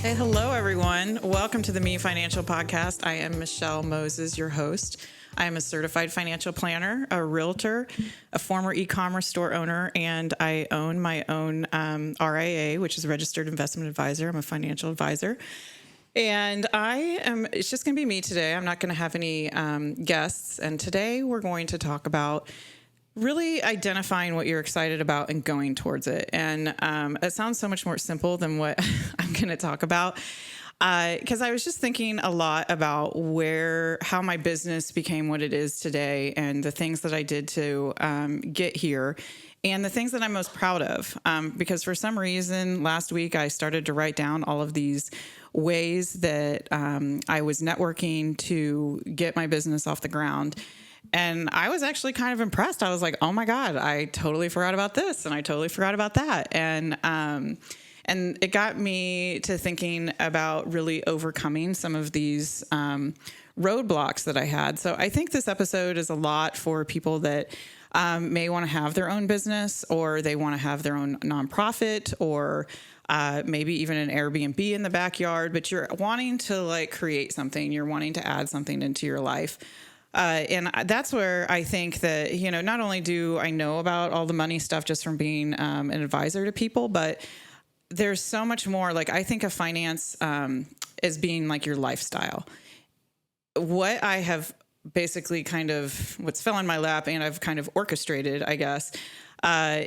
Hey, hello, everyone. Welcome to the Me Financial Podcast. I am Michelle Moses, your host. I am a certified financial planner, a realtor, a former e-commerce store owner, and I own my own RIA, which is a registered investment advisor. I'm a financial advisor. And it's just going to be me today. I'm not going to have any guests. And today we're going to talk about really identifying what you're excited about and going towards it. And it sounds so much more simple than what I'm going to talk about. Because I was just thinking a lot about how my business became what it is today and the things that I did to get here and the things that I'm most proud of. Because for some reason, last week, I started to write down all of these ways that I was networking to get my business off the ground. And I was actually kind of impressed. I was like, oh my God, I totally forgot about this and I totally forgot about that. And it got me to thinking about really overcoming some of these roadblocks that I had. So I think this episode is a lot for people that may want to have their own business, or they want to have their own nonprofit, or maybe even an Airbnb in the backyard, but you're wanting to create something. You're wanting to add something into your life. And that's where I think that, not only do I know about all the money stuff just from being an advisor to people, but there's so much more. I think of finance as being like your lifestyle. What I have basically what's fell in my lap and I've kind of orchestrated, I guess,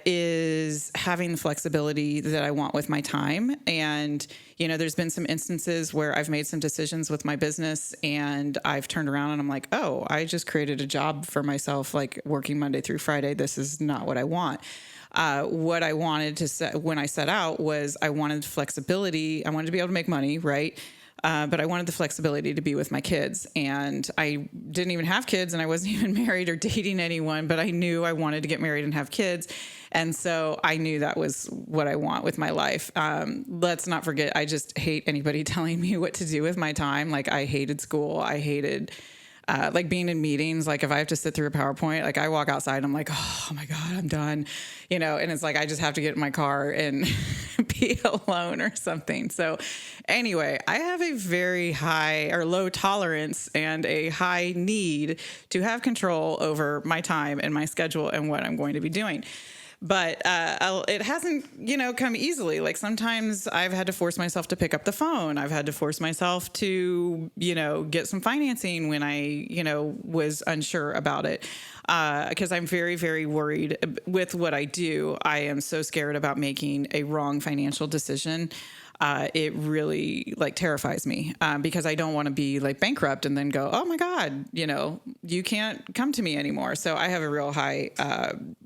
is having the flexibility that I want with my time. And, there's been some instances where I've made some decisions with my business and I've turned around and I'm like, oh, I just created a job for myself, working Monday through Friday. This is not what I want. What I wanted to set when I set out was I wanted flexibility. I wanted to be able to make money, right? But I wanted the flexibility to be with my kids. And I didn't even have kids and I wasn't even married or dating anyone, but I knew I wanted to get married and have kids. And so I knew that was what I want with my life. Let's not forget, I just hate anybody telling me what to do with my time. I hated school. I hated being in meetings. If I have to sit through a PowerPoint, I walk outside and I'm like, oh my God, I'm done, and it's I just have to get in my car and be alone or something. So anyway, I have a very high or low tolerance and a high need to have control over my time and my schedule and what I'm going to be doing. But it hasn't, come easily. Sometimes I've had to force myself to pick up the phone. I've had to force myself to, get some financing when I, was unsure about it. Because I'm very, very worried with what I do. I am so scared about making a wrong financial decision. It really terrifies me because I don't want to be bankrupt and then go, oh my God, you can't come to me anymore. So I have a real high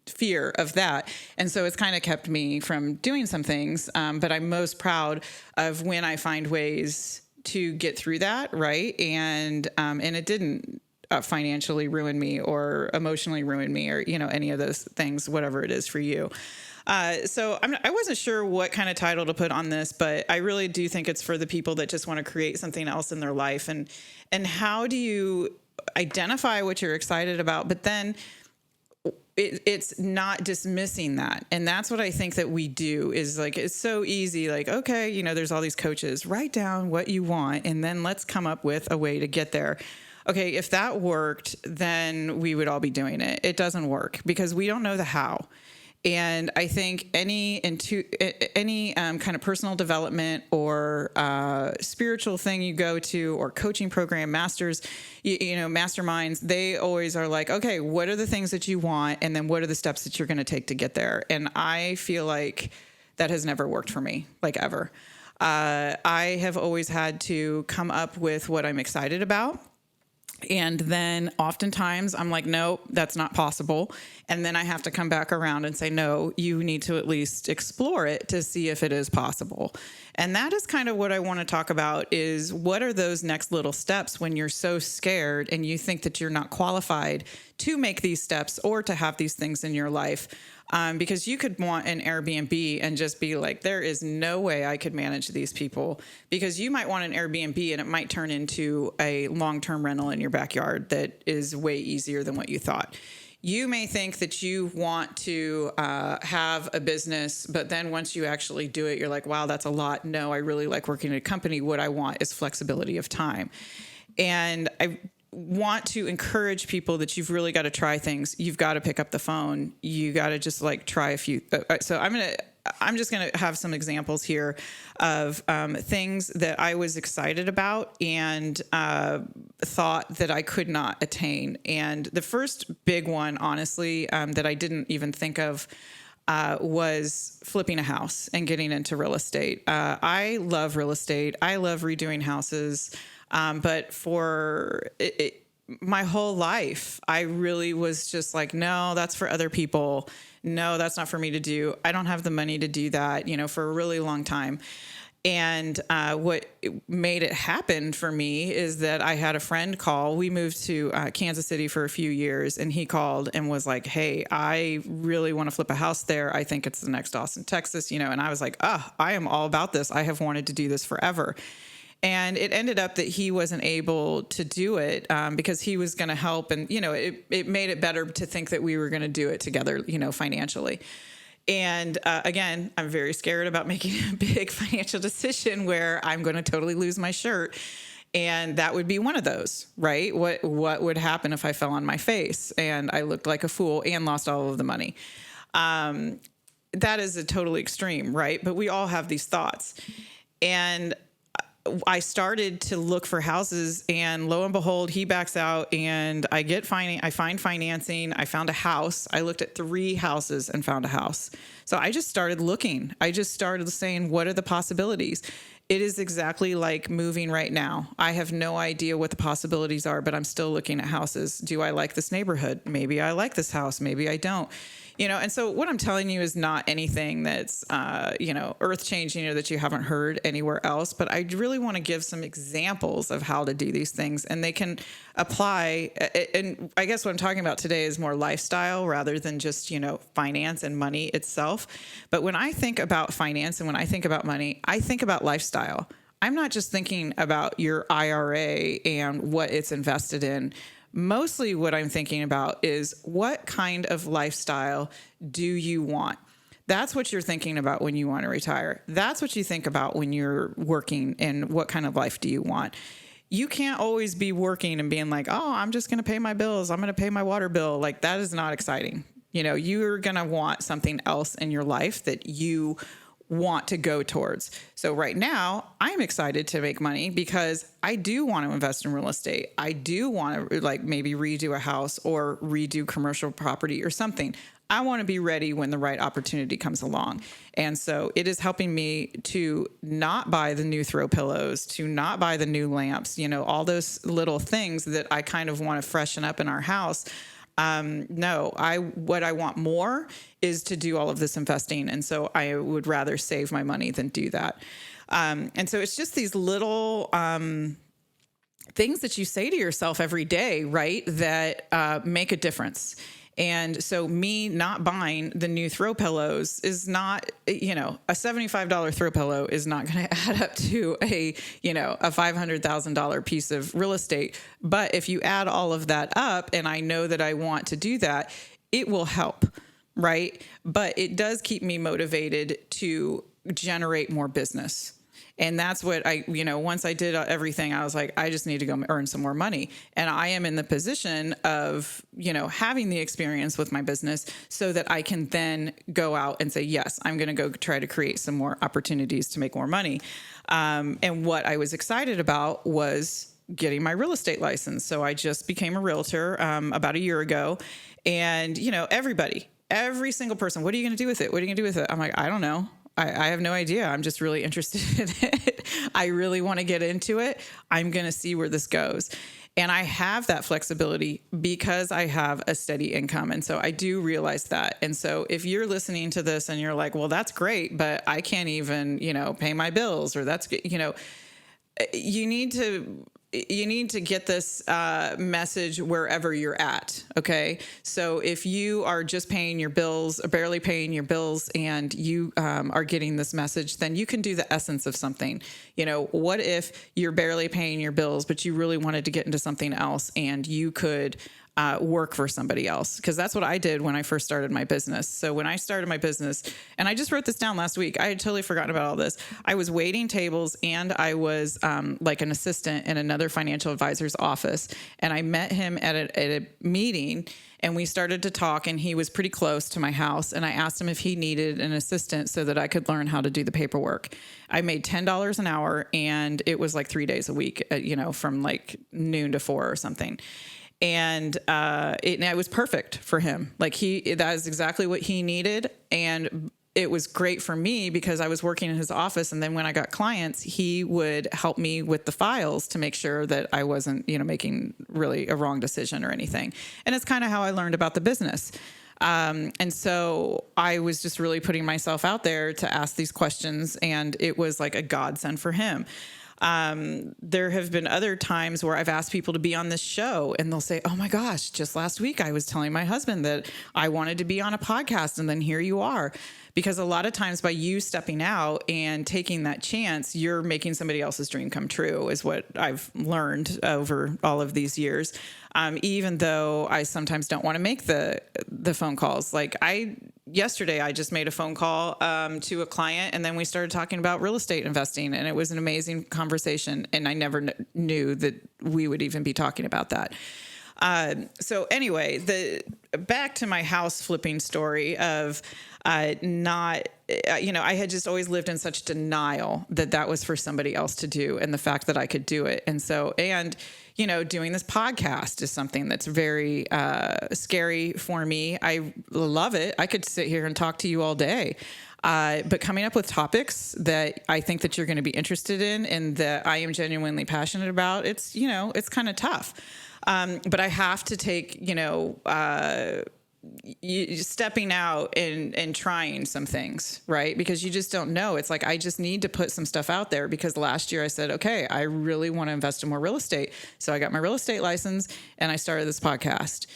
fear of that. And so it's kind of kept me from doing some things. But I'm most proud of when I find ways to get through that. Right. And it didn't financially ruin me or emotionally ruin me or, any of those things, whatever it is for you. So I wasn't sure what kind of title to put on this, but I really do think it's for the people that just want to create something else in their life. And how do you identify what you're excited about, but then it's not dismissing that. And that's what I think that we do is it's so easy. Okay, there's all these coaches, write down what you want, and then let's come up with a way to get there. Okay, if that worked, then we would all be doing it. It doesn't work because we don't know the how. And I think any kind of personal development or spiritual thing you go to or coaching program, masterminds, they always are okay, what are the things that you want? And then what are the steps that you're going to take to get there? And I feel like that has never worked for me, ever. I have always had to come up with what I'm excited about. And then oftentimes I'm like, no, that's not possible. And then I have to come back around and say, no, you need to at least explore it to see if it is possible. And that is kind of what I want to talk about is what are those next little steps when you're so scared and you think that you're not qualified to make these steps or to have these things in your life. Because you could want an Airbnb and just be like, there is no way I could manage these people, because you might want an Airbnb and it might turn into a long-term rental in your backyard that is way easier than what you thought. You may think that you want to have a business, but then once you actually do it, you're like, wow, that's a lot. No, I really like working at a company. What I want is flexibility of time. And I want to encourage people that you've really got to try things. You've got to pick up the phone. You got to just like try a few. So I'm just going to have some examples here of things that I was excited about and thought that I could not attain. And the first big one, honestly, that I didn't even think of was flipping a house and getting into real estate. I love real estate. I love redoing houses. But for my whole life, I really was just like, no, that's for other people. No, that's not for me to do. I don't have the money to do that, for a really long time. And what made it happen for me is that I had a friend call. We moved to Kansas City for a few years, and he called and was like, hey, I really want to flip a house there. I think it's the next Austin, Texas, and I was like, I am all about this. I have wanted to do this forever. And it ended up that he wasn't able to do it because he was going to help. And, it made it better to think that we were going to do it together, financially. And again, I'm very scared about making a big financial decision where I'm going to totally lose my shirt. And that would be one of those, right? What would happen if I fell on my face and I looked like a fool and lost all of the money? That is a totally extreme, right? But we all have these thoughts. And I started to look for houses, and lo and behold, he backs out, and I find financing. I found a house. I looked at 3 houses and found a house. So I just started looking. I just started saying, what are the possibilities? It is exactly like moving right now. I have no idea what the possibilities are, but I'm still looking at houses. Do I like this neighborhood? Maybe I like this house. Maybe I don't. And so what I'm telling you is not anything that's, earth-changing or that you haven't heard anywhere else. But I really want to give some examples of how to do these things, and they can apply. And I guess what I'm talking about today is more lifestyle rather than just, finance and money itself. But when I think about finance and when I think about money, I think about lifestyle. I'm not just thinking about your IRA and what it's invested in. Mostly what I'm thinking about is what kind of lifestyle do you want? That's what you're thinking about when you want to retire. That's what you think about when you're working, and what kind of life do you want? You can't always be working and being like, oh, I'm just going to pay my bills. I'm going to pay my water bill. Like, that is not exciting. You're going to want something else in your life that you want to go towards. So right now, I'm excited to make money because I do want to invest in real estate. I do want to maybe redo a house or redo commercial property or something. I want to be ready when the right opportunity comes along. And so it is helping me to not buy the new throw pillows, to not buy the new lamps, all those little things that I kind of want to freshen up in our house. What I want more is to do all of this investing. And so I would rather save my money than do that. And so it's just these little, things that you say to yourself every day, right? That, make a difference. And so me not buying the new throw pillows is not, a $75 throw pillow is not going to add up to a $500,000 piece of real estate. But if you add all of that up, and I know that I want to do that, it will help, right? But it does keep me motivated to generate more business. And that's what once I did everything, I was like, I just need to go earn some more money. And I am in the position of, having the experience with my business so that I can then go out and say, yes, I'm going to go try to create some more opportunities to make more money. And what I was excited about was getting my real estate license. So I just became a realtor about a year ago. And, every single person, what are you going to do with it? What are you going to do with it? I'm like, I don't know. I have no idea. I'm just really interested in it. I really want to get into it. I'm going to see where this goes. And I have that flexibility because I have a steady income. And so I do realize that. And so if you're listening to this and you're like, well, that's great, but I can't even, pay my bills, or that's, you need to get this message wherever you're at. Okay. So if you are just paying your bills, or barely paying your bills, and you are getting this message, then you can do the essence of something. What if you're barely paying your bills, but you really wanted to get into something else, and you could work for somebody else, because that's what I did when I first started my business. So when I started my business, and I just wrote this down last week, I had totally forgotten about all this. I was waiting tables, and I was like an assistant in another financial advisor's office. And I met him at a meeting, and we started to talk, and he was pretty close to my house. And I asked him if he needed an assistant so that I could learn how to do the paperwork. I made $10 an hour, and it was like 3 days a week, from like noon to 4 or something. And it was perfect for him. Like that is exactly what he needed. And it was great for me because I was working in his office. And then when I got clients, he would help me with the files to make sure that I wasn't, making really a wrong decision or anything. And it's kind of how I learned about the business. And so I was just really putting myself out there to ask these questions, and it was like a godsend for him. There have been other times where I've asked people to be on this show, and they'll say, oh my gosh, just last week I was telling my husband that I wanted to be on a podcast, and then here you are. Because a lot of times by you stepping out and taking that chance, you're making somebody else's dream come true, is what I've learned over all of these years. Even though I sometimes don't want to make the phone calls. Like yesterday, I just made a phone call to a client, and then we started talking about real estate investing, and it was an amazing conversation. And I never knew that we would even be talking about that. So anyway, back to my house flipping story of I had just always lived in such denial that was for somebody else to do, and the fact that I could do it. And so, doing this podcast is something that's very scary for me. I love it. I could sit here and talk to you all day. But coming up with topics that I think that you're going to be interested in and that I am genuinely passionate about, it's kind of tough. But I have to take, stepping out and trying some things, right? Because you just don't know. It's like, I just need to put some stuff out there, because last year I said, okay, I really want to invest in more real estate. So I got my real estate license and I started this podcast.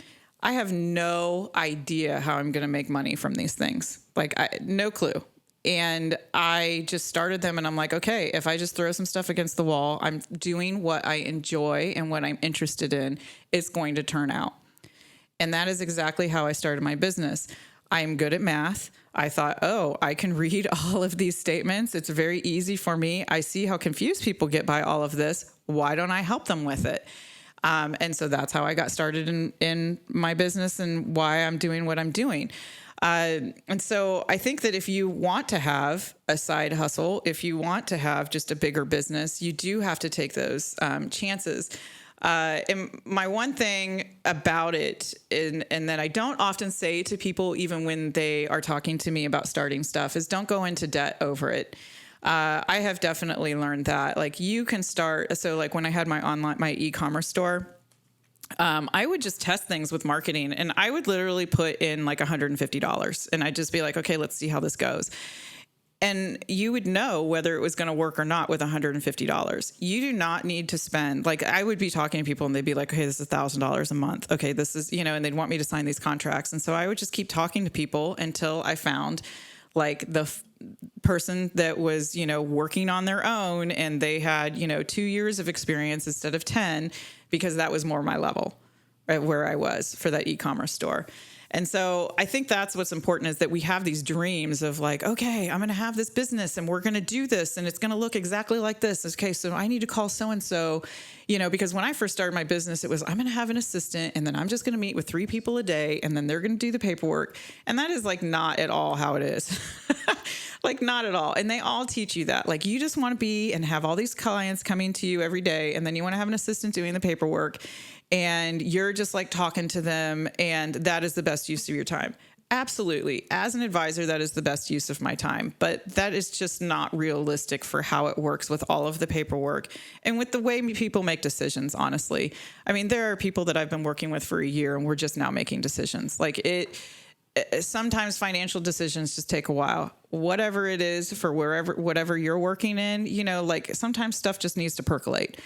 I have no idea how I'm going to make money from these things. No clue. And I just started them, and I'm like, okay, if I just throw some stuff against the wall, I'm doing what I enjoy and what I'm interested in, it's going to turn out. And that is exactly how I started my business. I'm good at math. I thought, I can read all of these statements. It's very easy for me. I see how confused people get by all of this. Why don't I help them with it? And so that's how I got started in my business and why I'm doing what I'm doing. And so I think that if you want to have a side hustle, if you want to have just a bigger business, you do have to take those chances. And my one thing about it, and that I don't often say to people, even when they are talking to me about starting stuff, is don't go into debt over it. I have definitely learned that. Like, you can start. So like when I had my e-commerce store, I would just test things with marketing, and I would literally put in like $150, and I'd just be like, okay, let's see how this goes. And you would know whether it was going to work or not with $150. You do not need to spend, like, I would be talking to people and they'd be like, okay, this is $1,000 a month. Okay, this is, and they'd want me to sign these contracts. And so I would just keep talking to people until I found like the person that was, working on their own, and they had, 2 years of experience instead of 10, because that was more my level, right, where I was for that e-commerce store. And so I think that's what's important, is that we have these dreams of like, okay, I'm going to have this business and we're going to do this and it's going to look exactly like this. Okay, so I need to call so-and-so, because when I first started my business, it was, I'm going to have an assistant, and then I'm just going to meet with 3 people a day, and then they're going to do the paperwork. And that is like not at all how it is. Like, not at all. And they all teach you that. Like, you just want to be and have all these clients coming to you every day, and then you want to have an assistant doing the paperwork, and you're just like talking to them, and that is the best use of your time. Absolutely. As an advisor, that is the best use of my time, but that is just not realistic for how it works with all of the paperwork and with the way people make decisions, honestly. I mean, there are people that I've been working with for a year, and we're just now making decisions. Like, sometimes financial decisions just take a while, whatever it is for whatever you're working in, like sometimes stuff just needs to percolate.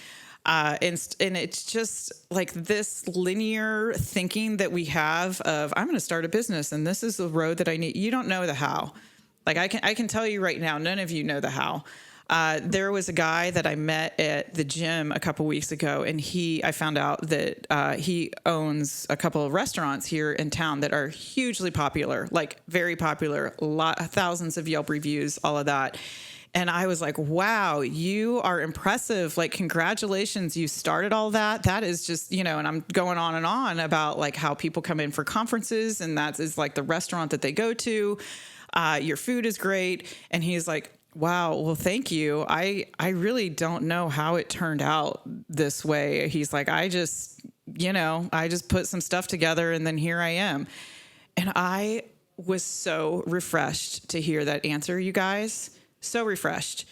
And it's just like this linear thinking that we have of, I'm going to start a business and this is the road that I need. You don't know the how. Like, I can tell you right now, none of you know the how. There was a guy that I met at the gym a couple weeks ago, and I found out that he owns a couple of restaurants here in town that are hugely popular, like very popular, thousands of Yelp reviews, all of that. And I was like, wow, you are impressive. Like, congratulations. You started all that. That is just, and I'm going on and on about like how people come in for conferences, and that is like the restaurant that they go to. Your food is great. And he's like, wow, well, thank you. I really don't know how it turned out this way. He's like, I just put some stuff together and then here I am. And I was so refreshed to hear that answer, you guys. So refreshed,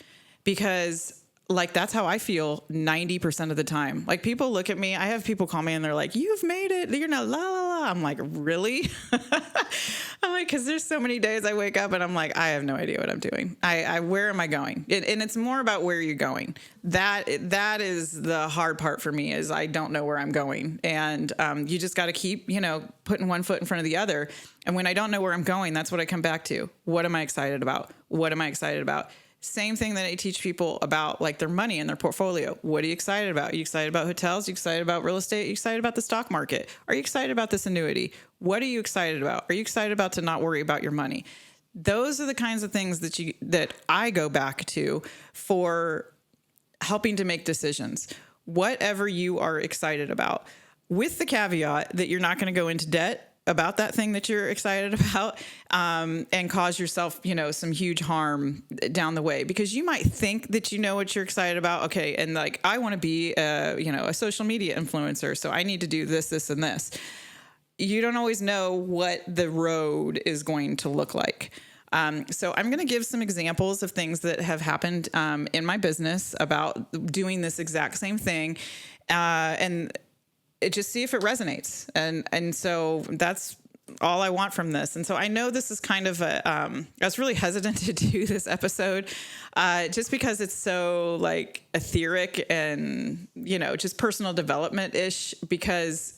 because like that's how I feel 90% of the time. Like, people look at me, I have people call me and they're like, you've made it, you're not la la la. I'm like, really? I'm like, because there's so many days I wake up and I'm like, I have no idea what I'm doing. Where am I going? And it's more about where you're going. That is the hard part for me, is I don't know where I'm going. And you just got to keep, putting one foot in front of the other. And when I don't know where I'm going, that's what I come back to. What am I excited about? What am I excited about? Same thing that I teach people about, like, their money and their portfolio. What are you excited about? Are you excited about hotels? Are you excited about real estate? Are you excited about the stock market? Are you excited about this annuity? What are you excited about? Are you excited about to not worry about your money? Those are the kinds of things that I go back to for helping to make decisions. Whatever you are excited about, with the caveat that you're not going to go into debt about that thing that you're excited about, and cause yourself, some huge harm down the way, because you might think that you know what you're excited about. Okay. And like, I want to be a social media influencer, so I need to do this, this, and this. You don't always know what the road is going to look like. So I'm going to give some examples of things that have happened in my business about doing this exact same thing, and just see if it resonates. And so that's all I want from this. And so I know this is kind of I was really hesitant to do this episode, just because it's so like etheric and, just personal development-ish, because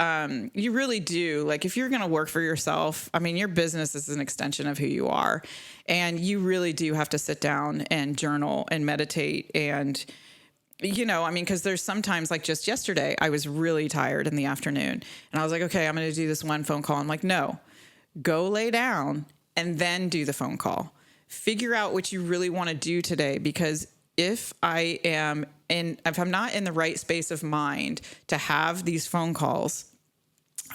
you really do, like, if you're going to work for yourself, I mean, your business is an extension of who you are. And you really do have to sit down and journal and meditate and, because there's sometimes, like just yesterday, I was really tired in the afternoon and I was like, okay, I'm going to do this one phone call. I'm like, no, go lay down and then do the phone call. Figure out what you really want to do today, because if I'm not in the right space of mind to have these phone calls,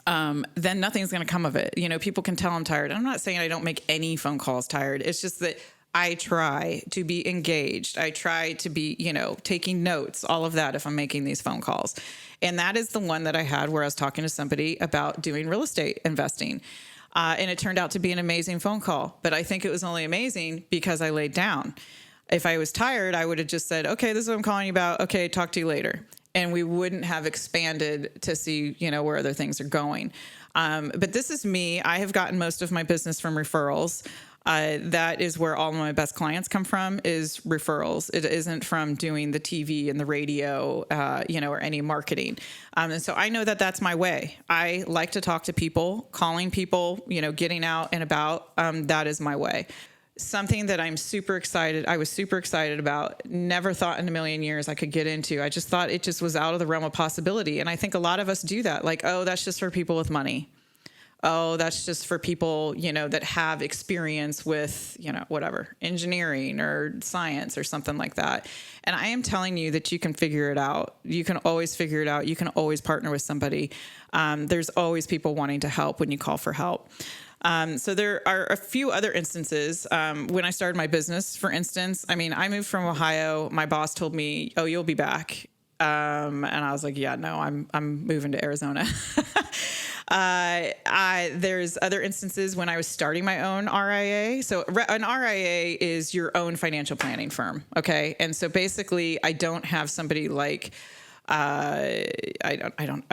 then nothing's going to come of it. People can tell I'm tired. I'm not saying I don't make any phone calls tired. It's just that I try to be engaged. I try to be, taking notes, all of that, if I'm making these phone calls. And that is the one that I had where I was talking to somebody about doing real estate investing. And it turned out to be an amazing phone call. But I think it was only amazing because I laid down. If I was tired, I would have just said, okay, this is what I'm calling you about. Okay, talk to you later. And we wouldn't have expanded to see, where other things are going. But this is me. I have gotten most of my business from referrals. That is where all of my best clients come from, is referrals. It isn't from doing the TV and the radio, or any marketing. And so I know that that's my way. I like to talk to people, calling people, getting out and about. That is my way. Something that I was super excited about, never thought in a million years I could get into. I just thought it just was out of the realm of possibility. And I think a lot of us do that. Like, oh, that's just for people with money. Oh, that's just for people, that have experience with, whatever, engineering or science or something like that. And I am telling you that you can figure it out. You can always figure it out. You can always partner with somebody. There's always people wanting to help when you call for help. So there are a few other instances. When I started my business, for instance, I moved from Ohio. My boss told me, oh, you'll be back. And I was like, yeah, no, I'm moving to Arizona. There's other instances when I was starting my own RIA. So an RIA is your own financial planning firm. Okay. And so basically I don't have somebody like, I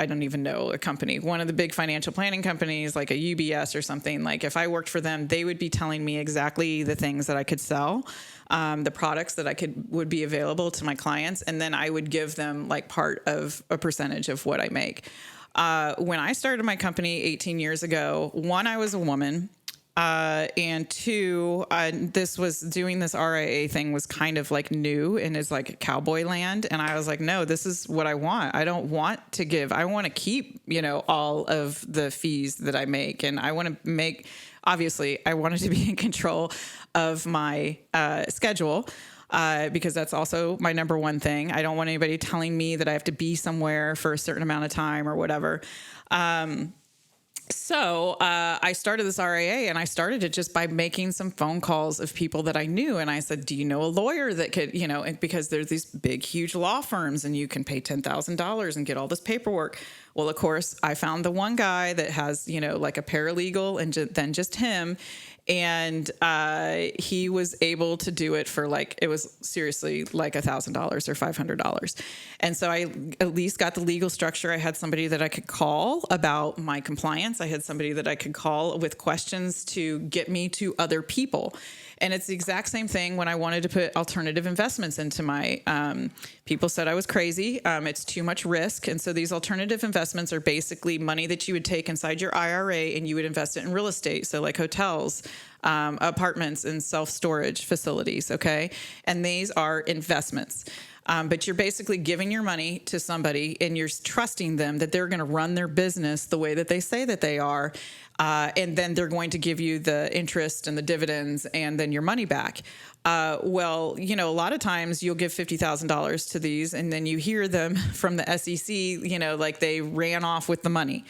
don't even know a company, one of the big financial planning companies, like a UBS or something. Like, if I worked for them, they would be telling me exactly the things that I could sell, the products that would be available to my clients. And then I would give them like part of a percentage of what I make. When I started my company 18 years ago, one, I was a woman. And two, this RIA thing was kind of like new and is like cowboy land. And I was like, no, this is what I want. I don't want to give. I want to keep, all of the fees that I make. And I want to make, obviously, I wanted to be in control of my schedule. Because that's also my number one thing. I don't want anybody telling me that I have to be somewhere for a certain amount of time or whatever. So I started this RIA, and I started it just by making some phone calls of people that I knew. And I said, do you know a lawyer that could, because there's these big, huge law firms and you can pay $10,000 and get all this paperwork. Well, of course, I found the one guy that has, like a paralegal and then just him. And he was able to do it for it was seriously like $1,000 or $500. And so I at least got the legal structure. I had somebody that I could call about my compliance. I had somebody that I could call with questions to get me to other people. And it's the exact same thing when I wanted to put alternative investments into my, people said I was crazy. It's too much risk. And so these alternative investments are basically money that you would take inside your IRA and you would invest it in real estate. So like hotels, apartments, and self-storage facilities. Okay. And these are investments. But you're basically giving your money to somebody and you're trusting them that they're going to run their business the way that they say that they are. And then they're going to give you the interest and the dividends and then your money back. Well, a lot of times you'll give $50,000 to these and then you hear them from the SEC, like they ran off with the money.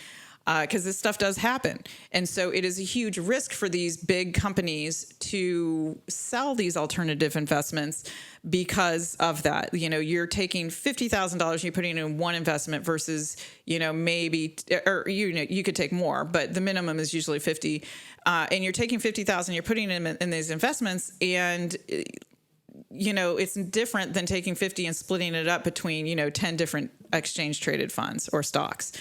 Because this stuff does happen. And so it is a huge risk for these big companies to sell these alternative investments because of that. You're taking $50,000, you're putting it in one investment versus, maybe, or, you could take more, but the minimum is usually 50. And you're taking 50,000, you're putting them in these investments, and it's different than taking 50 and splitting it up between, 10 different exchange traded funds or stocks.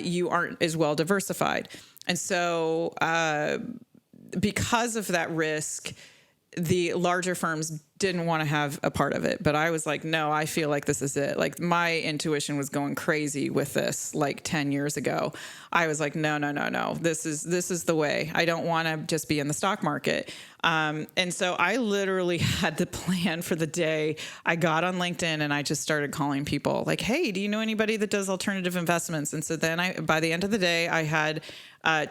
You aren't as well diversified. And so because of that risk, the larger firms didn't want to have a part of it. But I was like, no, I feel like this is it. Like my intuition was going crazy with this 10 years ago. I was like, no. This is the way. I don't want to just be in the stock market. And so I literally had the plan for the day. I got on LinkedIn and I just started calling people like, hey, do you know anybody that does alternative investments? And so then by the end of the day, I had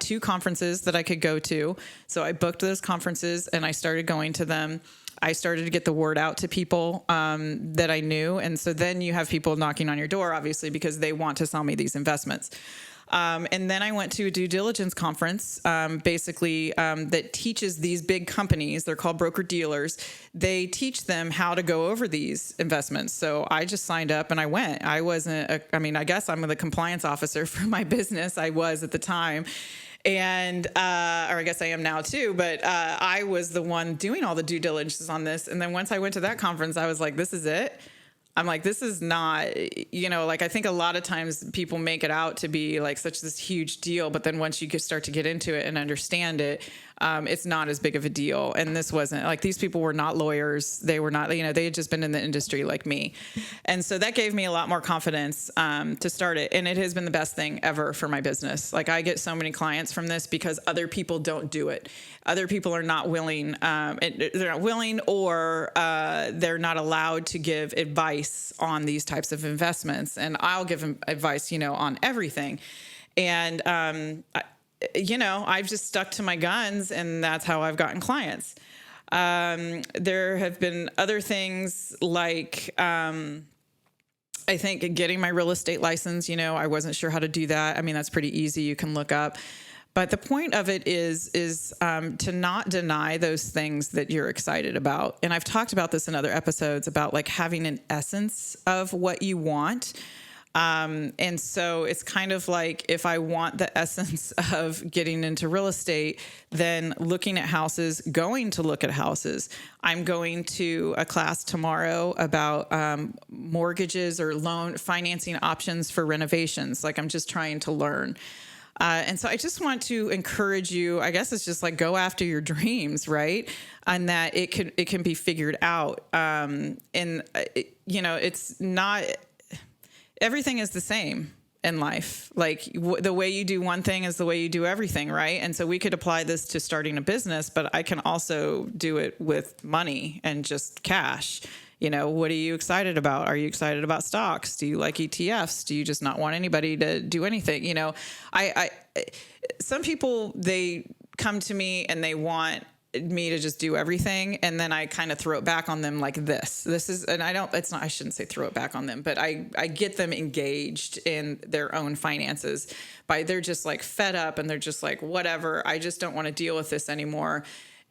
2 conferences that I could go to. So I booked those conferences and I started going to them. I started to get the word out to people that I knew. And so then you have people knocking on your door, obviously, because they want to sell me these investments. And then I went to a due diligence conference, that teaches these big companies, they're called broker dealers. They teach them how to go over these investments. So I just signed up and I went. I guess I'm the compliance officer for my business. I was at the time. And, or I guess I am now too, but I was the one doing all the due diligence on this. And then once I went to that conference, I was like, this is it. I'm like, this is not, I think a lot of times people make it out to be like such this huge deal, but then once you start to get into it and understand it, it's not as big of a deal. And this wasn't these people were not lawyers. They were not, they had just been in the industry like me. And so that gave me a lot more confidence, to start it. And it has been the best thing ever for my business. I get so many clients from this because other people don't do it. Other people are not willing, they're not willing or, they're not allowed to give advice on these types of investments. And I'll give them advice, on everything. And, I've just stuck to my guns and that's how I've gotten clients. There have been other things like, I think getting my real estate license, I wasn't sure how to do that. I mean, that's pretty easy. You can look up. But the point of it is to not deny those things that you're excited about. And I've talked about this in other episodes about having an essence of what you want. And so it's kind of like if I want the essence of getting into real estate, then looking at houses, going to look at houses. I'm going to a class tomorrow about mortgages or loan financing options for renovations. I'm just trying to learn. And so I just want to encourage you, I guess it's just go after your dreams, right? And that it can be figured out. It's not, everything is the same. in life. Like the way you do one thing is the way you do everything, right? And so we could apply this to starting a business, but I can also do it with money and just cash. What are you excited about? Are you excited about stocks? Do you like ETFs? Do you just not want anybody to do anything? I some people, they come to me and they want me to just do everything, and then I kind of throw it back on them like this is, and I shouldn't say throw it back on them, but I get them engaged in their own finances they're just like fed up, and they're just like, whatever, I just don't want to deal with this anymore.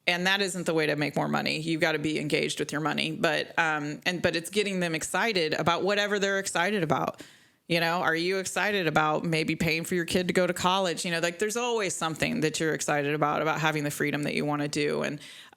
And that isn't the way to make more money. You've got to be engaged with your money, but it's getting them excited about whatever they're excited about. Are you excited about maybe paying for your kid to go to college? Like there's always something that you're excited about having the freedom that you want to do.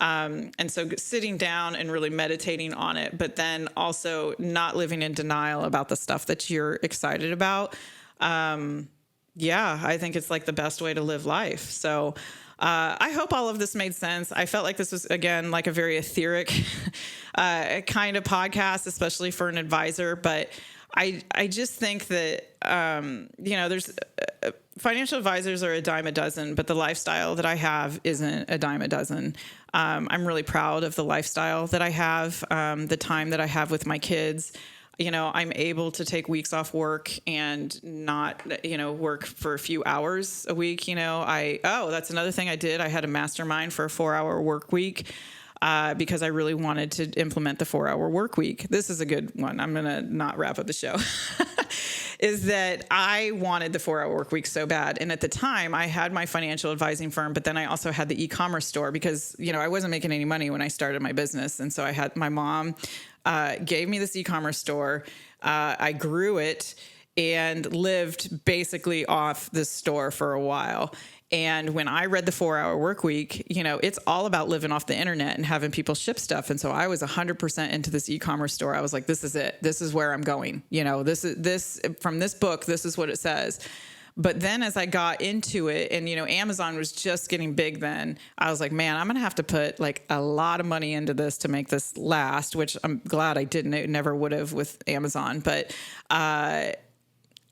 And so sitting down and really meditating on it, but then also not living in denial about the stuff that you're excited about. I think it's like the best way to live life. So I hope all of this made sense. I felt like this was, again, like a very etheric kind of podcast, especially for an advisor. But I just think that, there's financial advisors are a dime a dozen, but the lifestyle that I have isn't a dime a dozen. I'm really proud of the lifestyle that I have, the time that I have with my kids. I'm able to take weeks off work and not, work for a few hours a week. That's another thing I did. I had a mastermind for a 4-hour work week. Because I really wanted to implement the 4-hour work week. This is a good one. I'm going to not wrap up the show. Is that I wanted the 4-hour work week so bad. And at the time I had my financial advising firm, but then I also had the e-commerce store because, I wasn't making any money when I started my business. And so I had my mom gave me this e-commerce store. I grew it and lived basically off this store for a while. And when I read the 4-hour work week, it's all about living off the internet and having people ship stuff. And so I was 100% into this e-commerce store. I was like, this is it. This is where I'm going. This from this book, this is what it says. But then as I got into it and, Amazon was just getting big then, I was like, man, I'm going to have to put like a lot of money into this to make this last, which I'm glad I didn't. It never would have with Amazon. But,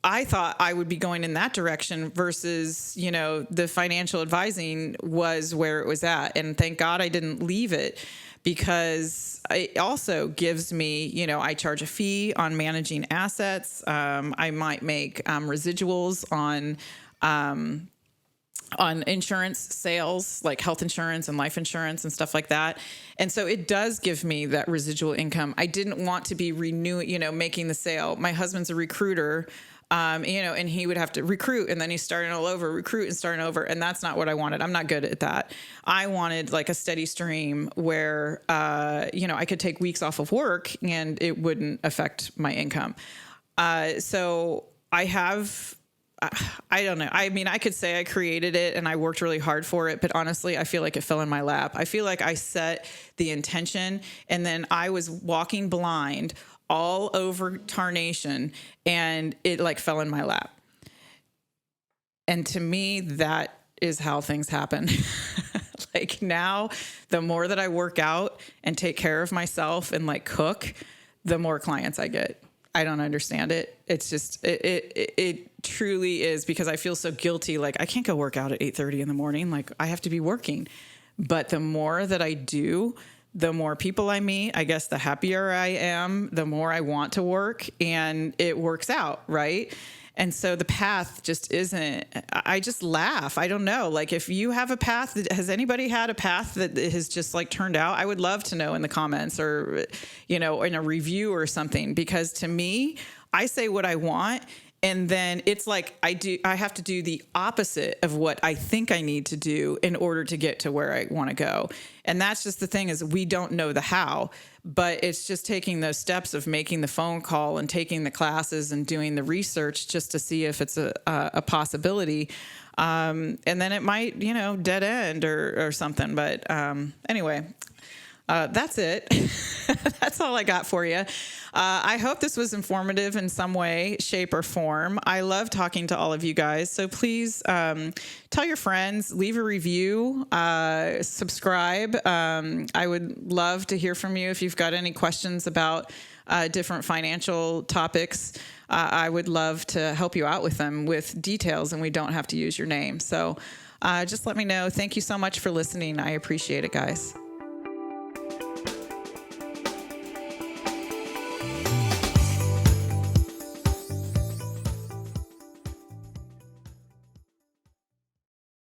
I thought I would be going in that direction versus, the financial advising was where it was at. And thank God I didn't leave it because it also gives me, I charge a fee on managing assets. I might make residuals on insurance sales, like health insurance and life insurance and stuff like that. And so it does give me that residual income. I didn't want to be making the sale. My husband's a recruiter. And he would have to recruit and then he's starting all over, recruit and starting over. And that's not what I wanted. I'm not good at that. I wanted like a steady stream where, I could take weeks off of work and it wouldn't affect my income. So I don't know. I mean, I could say I created it and I worked really hard for it, but honestly, I feel like it fell in my lap. I feel like I set the intention and then I was walking blind all over Tarnation and it like fell in my lap. And to me, that is how things happen. Like now, the more that I work out and take care of myself and like cook, the more clients I get. I don't understand it. It's just, it truly is because I feel so guilty. Like I can't go work out at 8:30 in the morning. Like I have to be working. But the more that I do, the more people I meet, I guess the happier I am, the more I want to work and it works out. Right. And so the path just isn't, I just laugh. I don't know. Like if you have a path, has anybody had a path that has just like turned out? I would love to know in the comments or, in a review or something, because to me, I say what I want. And then it's like I have to do the opposite of what I think I need to do in order to get to where I want to go. And that's just the thing is we don't know the how, but it's just taking those steps of making the phone call and taking the classes and doing the research just to see if it's a possibility. And then it might, dead end or something. But anyway, That's it. That's all I got for you. I hope this was informative in some way, shape, or form. I love talking to all of you guys. So please tell your friends, leave a review, subscribe. I would love to hear from you if you've got any questions about different financial topics. I would love to help you out with them with details, and we don't have to use your name. So just let me know. Thank you so much for listening. I appreciate it, guys.